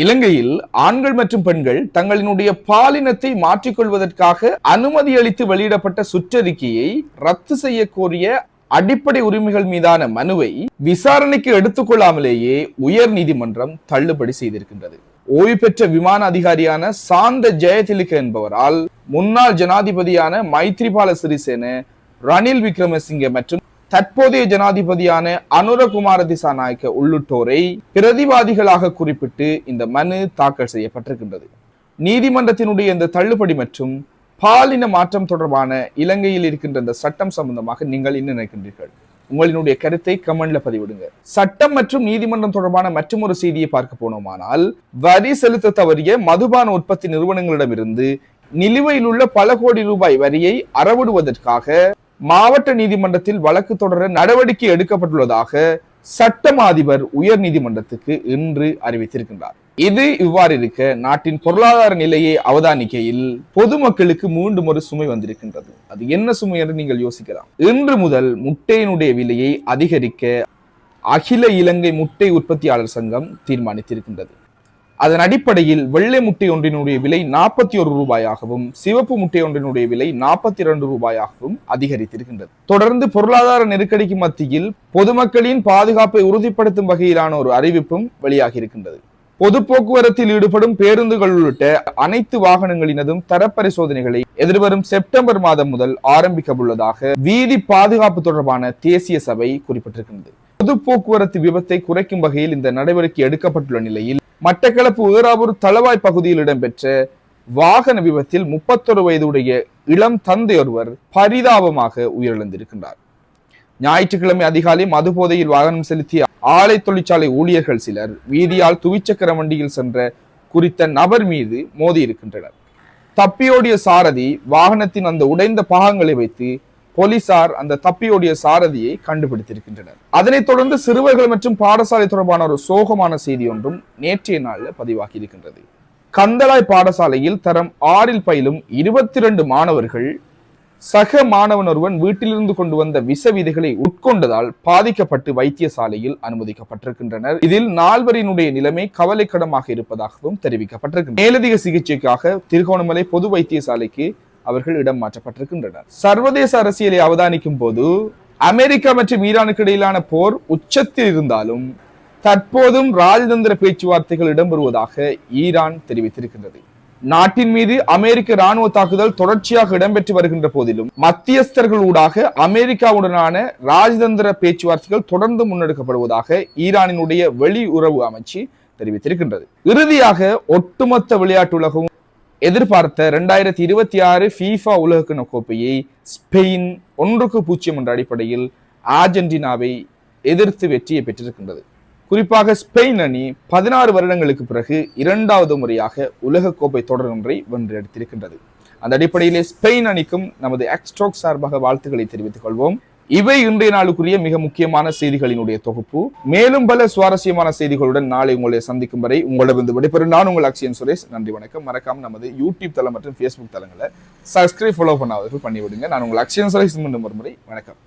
இலங்கையில் ஆண்கள் மற்றும் பெண்கள் தங்களினுடைய பாலினத்தை மாற்றிக்கொள்வதற்காக அனுமதி அளித்து வெளியிடப்பட்ட சுற்றறிக்கையை ரத்து செய்ய கோரிய அடிப்படை உரிமைகள் மீதான மனுவை விசாரணைக்கு எடுத்துக்கொள்ளாமலேயே உயர் நீதிமன்றம் தள்ளுபடி செய்திருக்கின்றது. ஓய்வு பெற்ற விமான அதிகாரியான சாந்த ஜெயதிலக என்பவரால் முன்னாள் ஜனாதிபதியான மைத்ரிபால சிறிசேன, ரணில் விக்ரமசிங்கே மற்றும் தற்போதைய ஜனாதிபதியான அனுரகுமார திசாநாயக்க உள்ளிட்டோரை பிரதிவாதிகளாக குறிப்பிட்டு இந்த மனு தாக்கல் செய்யப்பட்டிருக்கின்றது. நீதிமன்றத்தினுடைய இந்த தள்ளுபடி மற்றும் பாலின மாற்றம் தொடர்பான இலங்கையில் இருக்கின்ற இந்த சட்டம் சம்பந்தமாக நீங்கள் என்ன நினைக்கின்றீர்கள்? உங்களினுடைய கருத்தை கமெண்ட்ல பதிவிடுங்க. சட்டம் மற்றும் நீதிமன்றம் தொடர்பான மற்றொரு செய்தியை பார்க்க போனோமானால், வரி செலுத்த தவறிய மதுபான உற்பத்தி நிறுவனங்களிடமிருந்து நிலுவையில் உள்ள பல கோடி ரூபாய் வரியை அறவிடுவதற்காக மாவட்ட நீதிமன்றத்தில் வழக்கு தொடர நடவடிக்கை எடுக்கப்பட்டுள்ளதாக சட்டம் அதிபர் உயர் நீதிமன்றத்துக்கு இன்று அறிவித்திருக்கின்றார். இது இவ்வாறு இருக்க, நாட்டின் பொருளாதார நிலையை அவதானிக்கையில் பொதுமக்களுக்கு மீண்டும் ஒரு சுமை வந்திருக்கின்றது. அது என்ன சுமை என்று நீங்கள் யோசிக்கலாம். இன்று முதல் முட்டையினுடைய விலையை அதிகரிக்க அகில இலங்கை முட்டை உற்பத்தியாளர் சங்கம் தீர்மானித்திருக்கின்றது. அதன் அடிப்படையில் வெள்ளை முட்டை ஒன்றினுடைய விலை 41 ரூபாயாகவும் சிவப்பு முட்டை ஒன்றினுடைய விலை 42 ரூபாயாகவும் அதிகரித்திருக்கின்றது. தொடர்ந்து பொருளாதார நெருக்கடிக்கு மத்தியில் பொதுமக்களின் பாதுகாப்பை உறுதிப்படுத்தும் வகையிலான ஒரு அறிவிப்பும் வெளியாகி இருக்கின்றது. பொது போக்குவரத்தில் ஈடுபடும் பேருந்துகள் உள்ளிட்ட அனைத்து வாகனங்களினதும் தரப்பரிசோதனைகளை எதிர்வரும் செப்டம்பர் மாதம் முதல் ஆரம்பிக்க உள்ளதாக வீதி பாதுகாப்பு தொடர்பான தேசிய சபை குறிப்பிட்டிருக்கின்றது. பொது போக்குவரத்து விபத்தை குறைக்கும் வகையில் இந்த நடவடிக்கை எடுக்கப்பட்டுள்ள நிலையில் மட்டக்களப்பு ஏறாவூர் தளவாய் பகுதியில் இடம்பெற்ற வாகன விபத்தில் 31 வயதுடைய இளம் தந்தையொருவர் பரிதாபமாக உயிரிழந்திருக்கின்றார். ஞாயிற்றுக்கிழமை அதிகாலை மதுபோதையில் வாகனம் செலுத்திய ஆலை தொழிற்சாலை ஊழியர்கள் சிலர் வீதியால் துவிச்சக்கர வண்டியில் சென்ற குறித்த நபர் மீது மோதி இருக்கின்றனர். தப்பியோடிய சாரதி வாகனத்தின் அந்த உடைந்த பாகங்களை வைத்து போலீசார் அந்த தப்பியோடிய சாரதியை கண்டுபிடித்திருக்கின்றனர். அதனைத் தொடர்ந்து சிறுவர்கள் மற்றும் பாடசாலை தொடர்பான ஒரு சோகமான செய்தி ஒன்றும் நேற்றைய நாளில் பதிவாகி இருக்கின்றது. கந்தளாய் பாடசாலையில் தரம் 6 பயிலும் 22 மாணவர்கள் சக மாணவன் ஒருவன் வீட்டிலிருந்து கொண்டு வந்த விஷ விதைகளை உட்கொண்டதால் பாதிக்கப்பட்டு வைத்தியசாலையில் அனுமதிக்கப்பட்டிருக்கின்றனர். இதில் 4வரினுடைய நிலைமை கவலைக்கிடமாக இருப்பதாகவும் தெரிவிக்கப்பட்டிருக்கிறது. மேலதிக சிகிச்சைக்காக திருகோணமலை பொது வைத்தியசாலைக்கு அவர்கள் இடம் மாற்றப்பட்டிருக்கின்றனர். சர்வதேச அரசியலை அவதானிக்கும் போது அமெரிக்கா மற்றும் ஈரானுக்கு இடையிலான போர் உச்சத்தில் இருந்தாலும் தற்போதும் ராஜதந்திர பேச்சுவார்த்தைகள் இடம்பெறுவதாக ஈரான் தெரிவித்திருக்கின்றது. நாட்டின் மீது அமெரிக்க ராணுவ தாக்குதல் தொடர்ச்சியாக இடம்பெற்று வருகின்ற போதிலும் மத்தியஸ்தர்கள் ஊடாக அமெரிக்காவுடனான ராஜதந்திர பேச்சுவார்த்தைகள் தொடர்ந்து முன்னெடுக்கப்படுவதாக ஈரானினுடைய வெளியுறவு அமைச்சு தெரிவித்திருக்கின்றது. இறுதியாக ஒட்டுமொத்த விளையாட்டு உலகம் எதிர்பார்த்த 2026 FIFA உலகக்கிண கோப்பையை ஸ்பெயின் 1-0 என்ற அடிப்படையில் அர்ஜென்டினாவை எதிர்த்து வெற்றியை பெற்றிருக்கின்றது. குறிப்பாக ஸ்பெயின் அணி 16 வருடங்களுக்கு பிறகு 2வது முறையாக உலக கோப்பை தொடர் ஒன்றை வென்றெடுத்திருக்கின்றது. அந்த அடிப்படையிலே ஸ்பெயின் அணிக்கும் நமது எக்ஸ்ட்ரோக் சார்பாக வாழ்த்துக்களை தெரிவித்துக் கொள்வோம். இவை இன்றைய நாளுக்குரிய மிக முக்கியமான செய்திகளினுடைய தொகுப்பு. மேலும் பல சுவாரஸ்யமான செய்திகளுடன் நாளை உங்களை சந்திக்கும் வரை உங்களிடமிருந்து விடைபெறும் நான் உங்கள் அக்ஷயன் சுரேஷ். நன்றி, வணக்கம். மறக்காம நமது யூடியூப் தளம் மற்றும் ஃபேஸ்புக் தளங்களை சப்ஸ்கிரைப், ஃபாலோ பண்ணாதவர்கள் பண்ணிவிடுங்க. நான் உங்கள் அக்ஷயன் சுரேஷ். மீண்டும் ஒரு முறை வணக்கம்.